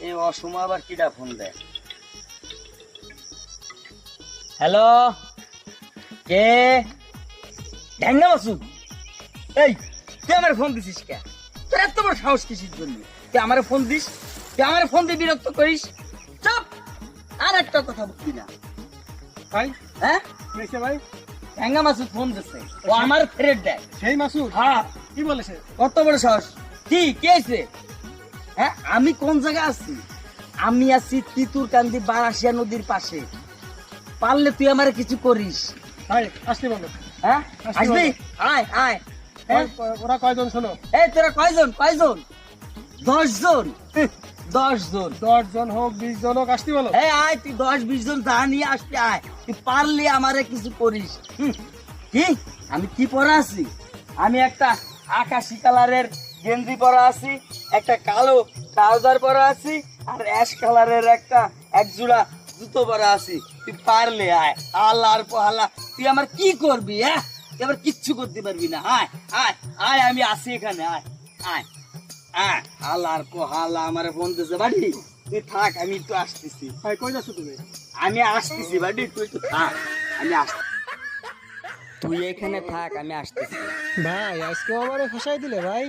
এই অসময় আবার কিডা ফোন দেয়? হ্যালো, কে? ঢ্যাঙ্গা মাসুদ? এই তুই আমার ফোন দিছিস কে? তোর এত বড় সাহস কিসের জন্য তুই আমার ফোন দিস? তুই আমার ফোন দিয়ে বিরক্ত করিস? চুপ, আর একটা কথা বলবি না। ভাই হ্যাঁ, দেখছে ভাই, ঢ্যাঙ্গা মাসুদ ফোন দিচ্ছে, ও আমার ফ্রেন্ড দেয়। সেই মাসুদ হ্যাঁ, কি বলেছে? কত বড় সাহস! কি কে আছে? হ্যাঁ, আমি কোন জায়গায় আছি? আমি আছি তিতুরকান্দি বারাসিয়া নদীর পাশে। পারলে তুই আমারে কিছু করিস। ভাই আসতে বলো। হ্যাঁ, আসতে আসবি? বলো। আয় আয়। হ্যাঁ? ওরা কয়জন শোনো? এই তোরা কয়জন কয়জন? 10 জন। 10 জন। 10 জন হোক 20 জন হোক আসতে বলো। এই আয়, তুই 10-20 জন যা নিয়ে আসতে আয়। তুই পারলে আমারে কিছু করিস। কি আমি কি পরা আছি? আমি একটা আকাশি কালারের গেঞ্জি পরা আছি, একটা কালো ট্রাউজার পরা আছি, আর অ্যাশ কালারের একটা এক জোড়া জুতো পরা আছি। তুই পারলে আয়, আল্লাহর পহালা তুই আমার কি করবি? হ্যাঁ, তুই আবার কিচ্ছু করতে পারবি না। আয় আয় আয়, আমি আছি এখানে। আয় আয় আয়, আল্লাহর পহালা আমার ফোন দিছে বাড়ি। তুই থাক, আমি একটু আসতেছি। ভাই কই যাচ্ছ তুমি? আমি আসতেছি বাড়ি, তুই একটু থাক, আমি আসতেছি। তুই এখানে থাক, আমি আসতেছি। ভাই আজকে আমারে ফসাই দিলে ভাই।